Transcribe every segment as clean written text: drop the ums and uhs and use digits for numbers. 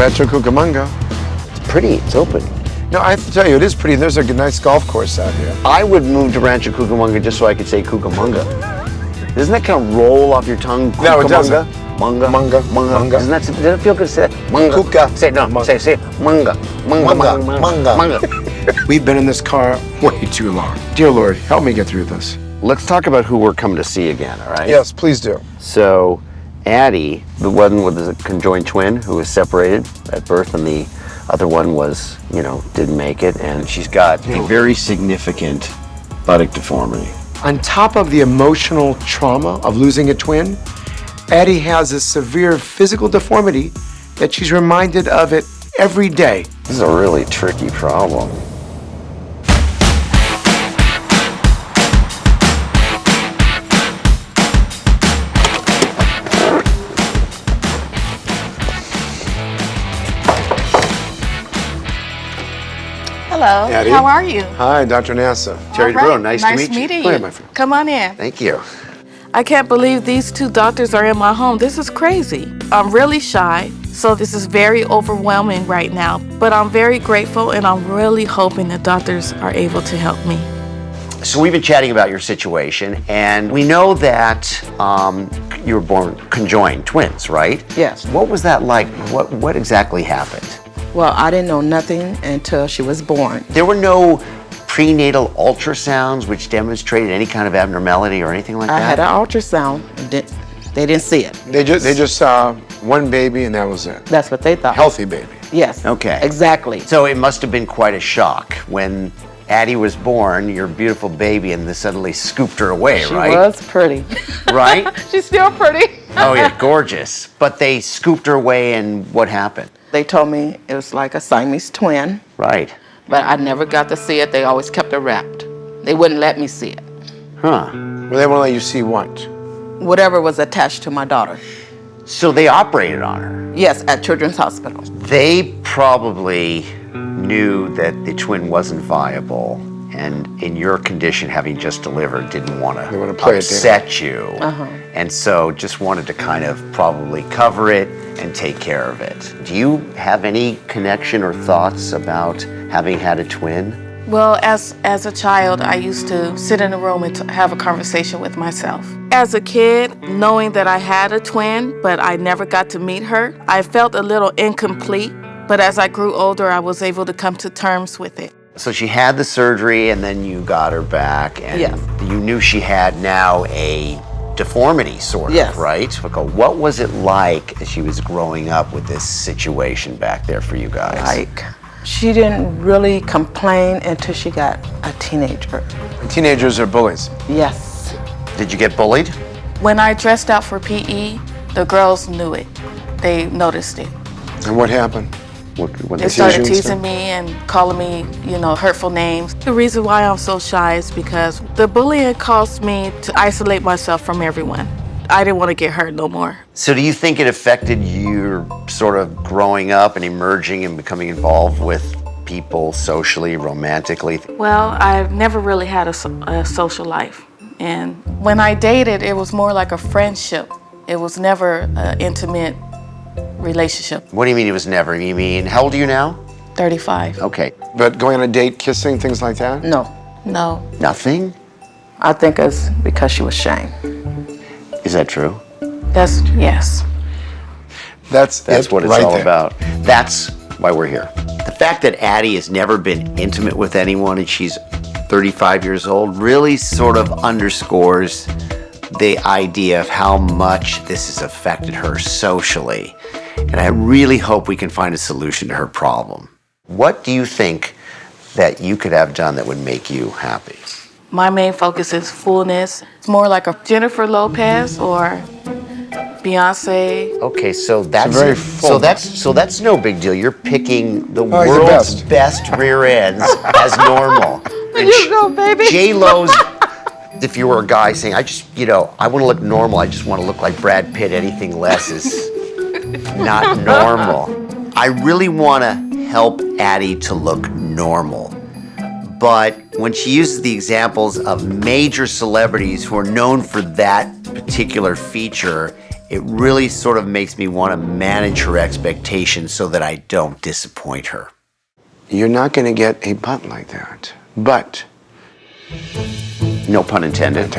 Rancho Cucamonga. It's pretty, it's open. No, I have to tell you, it is pretty. There's a nice golf course out here. I would move to Rancho Cucamonga just so I could say Cucamonga. Doesn't that kind of roll off your tongue? No, it doesn't. Manga. Manga. Doesn't it feel good to say that? Manga. Cuca. Say it, no, Manga. say it. Manga. Manga. We've been in this car way too long. Dear Lord, help me get through this. Let's talk about who we're coming to see again, all right? Yes, please do. So, Addie, the one with the conjoined twin who was separated at birth, and the other one was, didn't make it, and she's got a very significant buttock deformity. On top of the emotional trauma of losing a twin, Addie has a severe physical deformity that she's reminded of it every day. This is a really tricky problem. Hello, Addie. how are you? Hi, Dr. Nassif. Terry All right, Dubrow, nice to meet you. meeting Go you. ahead, my friend. Come on in. Thank you. I can't believe these two doctors are in my home. This is crazy. I'm really shy, so this is very overwhelming right now. But I'm very grateful, and I'm really hoping the doctors are able to help me. So we've been chatting about your situation, and we know that you were born conjoined twins, right? Yes. What was that like? What exactly happened? Well, I didn't know nothing until she was born. There were no prenatal ultrasounds which demonstrated any kind of abnormality or anything like I that? had an ultrasound. They didn't see it. They just saw one baby and that was it. That's what they thought. Healthy baby. Yes. Okay. Exactly. So it must have been quite a shock when Addie was born, your beautiful baby, and they suddenly scooped her away, She right? was pretty. Right? She's still pretty. Oh yeah, gorgeous. But they scooped her away, and what happened? They told me it was like a Siamese twin, Right. but I never got to see it. They always kept it wrapped. They wouldn't let me see it. Huh. Well, they won't let you see what? Whatever was attached to my daughter. So they operated on her. Yes, at Children's Hospital. They probably knew that the twin wasn't viable, and in your condition, having just delivered, didn't want They wanna to play it down. upset you. And so just wanted to kind of probably cover it and take care of it. Do you have any connection or thoughts about having had a twin? Well, as a child, I used to sit in a room and have a conversation with myself. As a kid, knowing that I had a twin, but I never got to meet her, I felt a little incomplete. But as I grew older, I was able to come to terms with it. So she had the surgery and then you got her back, and Yes. you knew she had now a deformity, sort of, Yes. right? Okay, what was it like as she was growing up with this situation back there for you guys? Like, she didn't really complain until she got a teenager. Teenagers are bullies. Yes. Did you get bullied? When I dressed out for PE, the girls knew it. They noticed it. And what happened? What They started teasing me and calling me, hurtful names. The reason why I'm so shy is because the bullying caused me to isolate myself from everyone. I didn't want to get hurt no more. So do you think it affected your sort of growing up and emerging and becoming involved with people socially, romantically? Well, I've never really had a social life. And when I dated, it was more like a friendship. It was never an intimate relationship. What do you mean it was never? You mean, how old are you now? 35. Okay. But going on a date, kissing, things like that? No. No. Nothing? I think it's because she was ashamed. Is that true? Yes. That's what it's right all there. about. That's why we're here. The fact that Addie has never been intimate with anyone and she's 35 years old really sort of underscores the idea of how much this has affected her socially. And I really hope we can find a solution to her problem. What do you think that you could have done that would make you happy? My main focus is fullness. It's more like a Jennifer Lopez or Beyonce. Okay, so that's very full so that's no big deal. You're picking the he's the world's best rear ends as normal. There you go, baby. J-Lo's, if you were a guy saying, I want to look normal, I just want to look like Brad Pitt, anything less is not normal. I really want to help Addie to look normal. But when she uses the examples of major celebrities who are known for that particular feature, it really sort of makes me want to manage her expectations so that I don't disappoint her. You're not going to get a butt like that. But, No pun intended.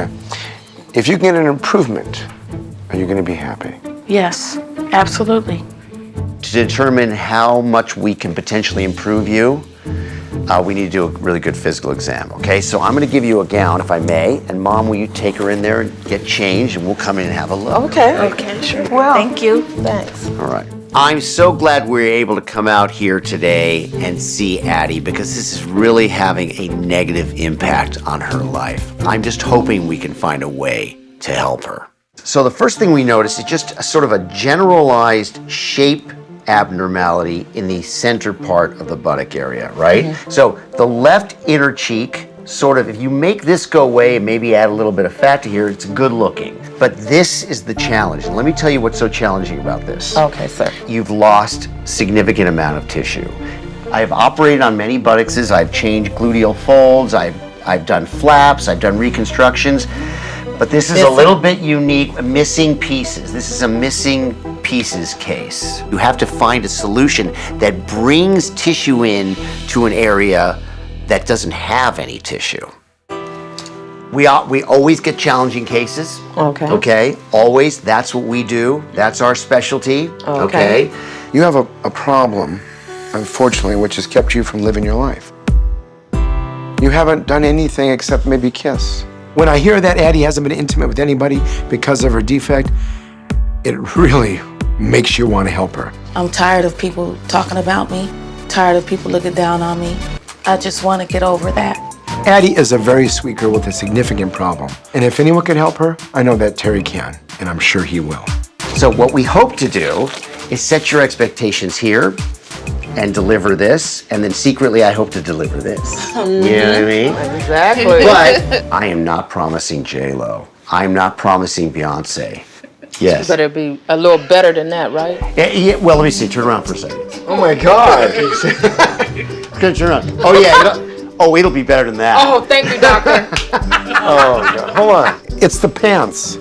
if you get an improvement, are you going to be happy? Yes, absolutely. To determine how much we can potentially improve you, we need to do a really good physical exam, okay? So I'm gonna give you a gown, if I may, and Mom, will you take her in there and get changed, and we'll come in and have a look. Okay, sure. Well, thank you. Thanks. All right. I'm so glad we're able to come out here today and see Addie, because this is really having a negative impact on her life. I'm just hoping we can find a way to help her. So the first thing we notice is just a sort of a generalized shape abnormality in the center part of the buttock area, right? Mm-hmm. So the left inner cheek, sort of, if you make this go away and maybe add a little bit of fat to here, it's good looking. But this is the challenge. And let me tell you what's so challenging about this. Okay, sir. You've lost significant amount of tissue. I've operated on many buttocks. I've changed gluteal folds. I've done flaps. I've done reconstructions. But this is a little bit unique, missing pieces. This is a missing pieces case. You have to find a solution that brings tissue in to an area that doesn't have any tissue. We always get challenging cases. Okay. Okay, always, that's what we do. That's our specialty, okay? You have a problem, unfortunately, which has kept you from living your life. You haven't done anything except maybe kiss. When I hear that Addie hasn't been intimate with anybody because of her defect, it really makes you want to help her. I'm tired of people talking about me, tired of people looking down on me. I just want to get over that. Addie is a very sweet girl with a significant problem. And if anyone can help her, I know that Terry can, and I'm sure he will. So what we hope to do is set your expectations here and deliver this, and then secretly I hope to deliver this. You know what I mean? Exactly. But I am not promising J-Lo. I'm not promising Beyonce. Yes. Better be a little better than that, right? Yeah, well, let me see. Turn around for a second. Oh my God. Good, turn around. Oh yeah. It'll be better than that. Oh, thank you, doctor. Oh God. Hold on. It's the pants.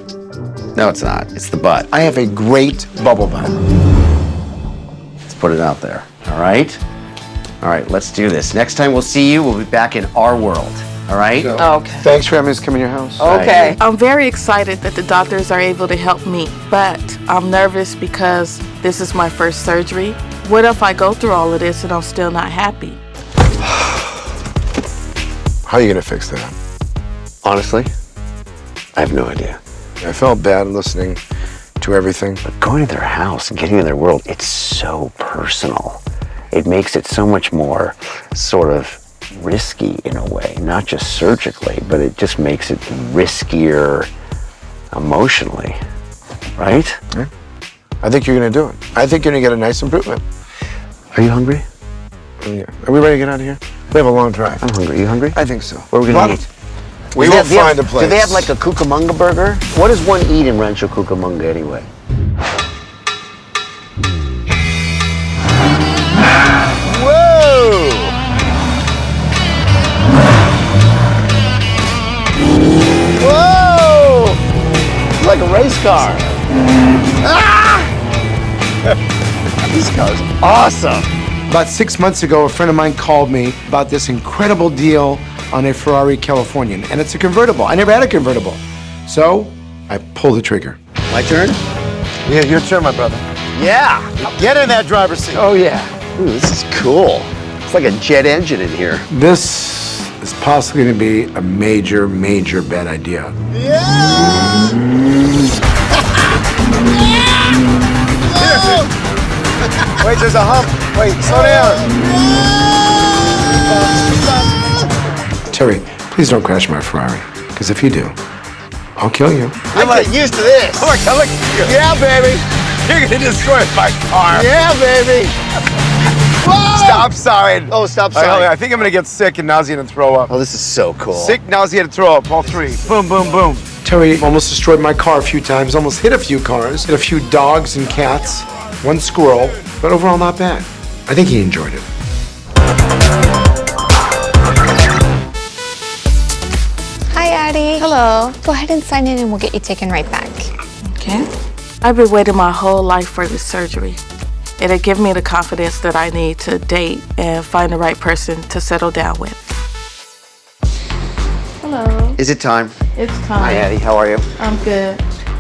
No, it's not. It's the butt. I have a great bubble butt. Let's put it out there. All right? All right, let's do this. Next time we'll see you, we'll be back in our world. All right? Okay. Thanks for having us come in your house. Okay. I'm very excited that the doctors are able to help me, but I'm nervous because this is my first surgery. What if I go through all of this and I'm still not happy? How are you gonna fix that? Honestly, I have no idea. I felt bad listening to everything. But going to their house and getting in their world, it's so personal. It makes it so much more sort of risky in a way, not just surgically, but it just makes it riskier emotionally, right? Yeah. I think you're gonna do it. I think you're gonna get a nice improvement. Are you hungry? Yeah. Are we ready to get out of here? We have a long drive. I'm hungry. Are you hungry? I think so. Where are we gonna eat? We will find a place. Do they have like a Cucamonga burger? What does one eat in Rancho Cucamonga anyway? Whoa! Whoa! It's like a race car. Ah! This car's awesome. About 6 months ago, a friend of mine called me about this incredible deal on a Ferrari Californian, and it's a convertible. I never had a convertible. So, I pulled the trigger. My turn? Yeah, your turn, my brother. Yeah! Get in that driver's seat. Oh, yeah. Ooh, this is cool. It's like a jet engine in here. This is possibly going to be a major, major bad idea. Wait, there's a hump. Wait, slow down. Terry, please don't crash my Ferrari, because if you do, I'll kill you. I'm like used to this. I'm like, yeah, baby. You're gonna destroy my car. Yeah, baby. Whoa! Stop sign. Oh, stop sign. I think I'm gonna get sick and nauseated and throw up. Oh, this is so cool. Sick, nauseated, throw up, all three. Boom, boom, boom. Terry almost destroyed my car a few times, almost hit a few cars, hit a few dogs and cats, one squirrel, but overall not bad. I think he enjoyed it. Hi, Addie. Hello. Go ahead and sign in and we'll get you taken right back. Okay. I've been waiting my whole life for this surgery. It'll give me the confidence that I need to date and find the right person to settle down with. Hello. Is it time? It's time. Hi, Addie. How are you? I'm good.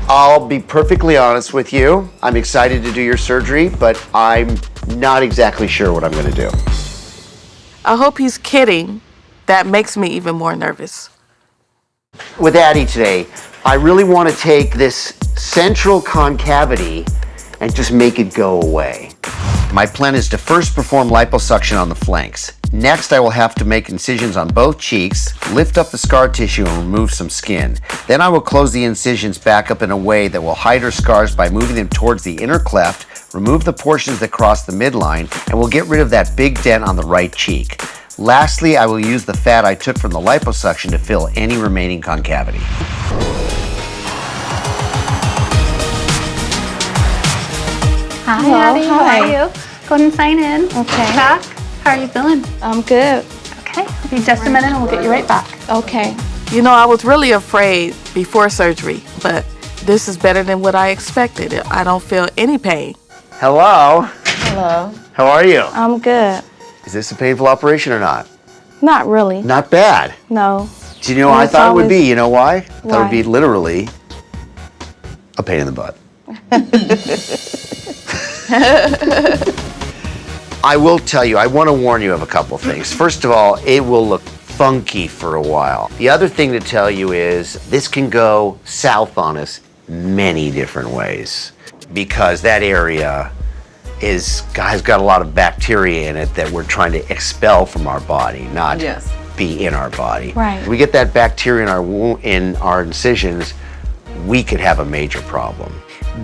I'll be perfectly honest with you. I'm excited to do your surgery, but I'm not exactly sure what I'm going to do. I hope he's kidding. That makes me even more nervous. With Addie today, I really want to take this central concavity and just make it go away. My plan is to first perform liposuction on the flanks. Next, I will have to make incisions on both cheeks, lift up the scar tissue and remove some skin. Then I will close the incisions back up in a way that will hide her scars by moving them towards the inner cleft, remove the portions that cross the midline, and will get rid of that big dent on the right cheek. Lastly, I will use the fat I took from the liposuction to fill any remaining concavity. Hi, Hello, Addie. How hi. are you? Go ahead and sign in. Okay. Back. How are you feeling? I'm good. Okay. Be just a minute and we'll get you right back. Okay. You know, I was really afraid before surgery, but this is better than what I expected. I don't feel any pain. Hello. Hello. How are you? I'm good. Is this a painful operation or not? Not really. Not bad. No. Do you know what I It's thought it would always- be? You know why? I thought it Why? would be literally a pain in the butt. I will tell you, I want to warn you of a couple things. First of all, it will look funky for a while. The other thing to tell you is this can go south on us many different ways because that area has got a lot of bacteria in it that we're trying to expel from our body, not be in our body. Right. If we get that bacteria in our wound, in our incisions, we could have a major problem.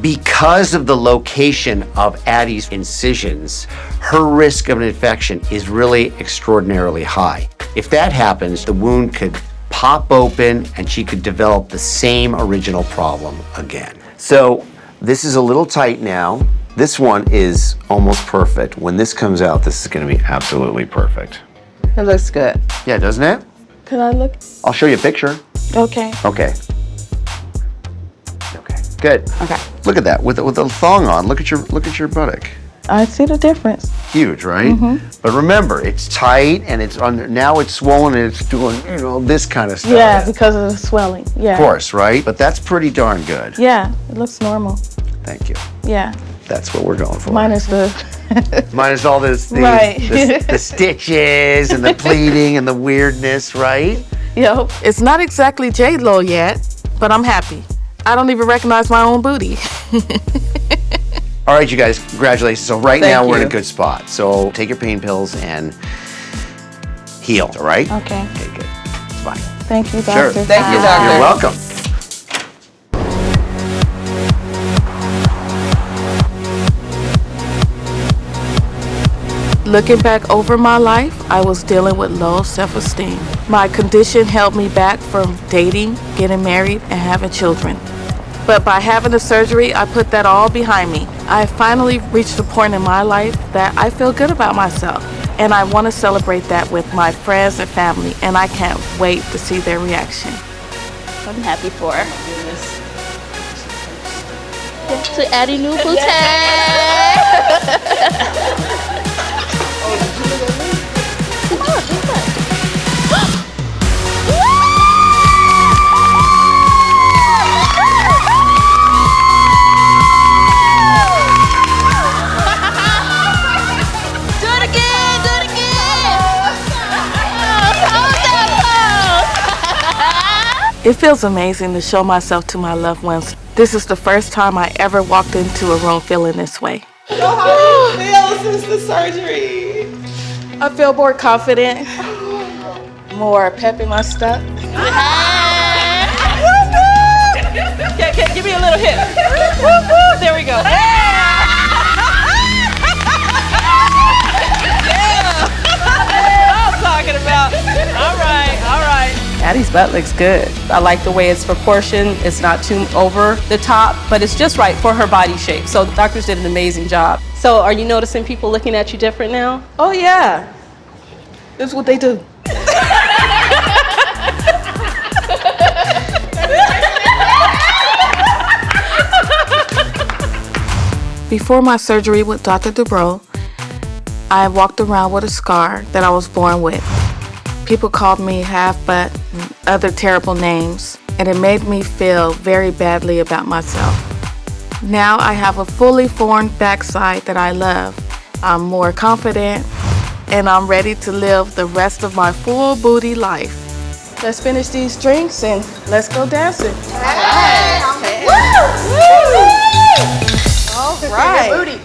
Because of the location of Addie's incisions, her risk of an infection is really extraordinarily high. If that happens, the wound could pop open and she could develop the same original problem again. So this is a little tight now. This one is almost perfect. When this comes out, this is going to be absolutely perfect. It looks good. Yeah, doesn't it? Could I look? I'll show you a picture. Okay. Okay. Okay. Good. Okay. Look at that with the thong on. Look at your buttock. I see the difference. Huge, right? But remember, it's tight and it's under. Now it's swollen and it's doing this kind of stuff. Yeah, because of the swelling. Yeah. Of course, right? But that's pretty darn good. Yeah, it looks normal. Thank you. Yeah. That's what we're going for. Minus the. Minus all this, Right. the stitches and the pleating and the weirdness, right? Yep. It's not exactly J-Lo yet, but I'm happy. I don't even recognize my own booty. All right, you guys, congratulations. So right Thank now we're in you. a good spot. So take your pain pills and heal, all right? Okay. Okay, good. Bye. Thank you, Sure. doctor. Thank you, doctor. You're welcome. Looking back over my life, I was dealing with low self-esteem. My condition held me back from dating, getting married, and having children. But by having the surgery, I put that all behind me. I finally reached a point in my life that I feel good about myself. And I want to celebrate that with my friends and family, and I can't wait to see their reaction. I'm happy for her. To Addie new boutique. It feels amazing to show myself to my loved ones. This is the first time I ever walked into a room feeling this way. So how do you feel since the surgery? I feel more confident, more pep in my step. Give me a little hit. There we go. I'm talking about. All right. Addie's butt looks good. I like the way it's proportioned. It's not too over the top, but it's just right for her body shape. So the doctors did an amazing job. So are you noticing people looking at you different now? Oh yeah, that's what they do. Before my surgery with Dr. Dubrow, I walked around with a scar that I was born with. People called me half-butt and other terrible names, and it made me feel very badly about myself. Now I have a fully formed backside that I love. I'm more confident, and I'm ready to live the rest of my full booty life. Let's finish these drinks and let's go dancing. All right.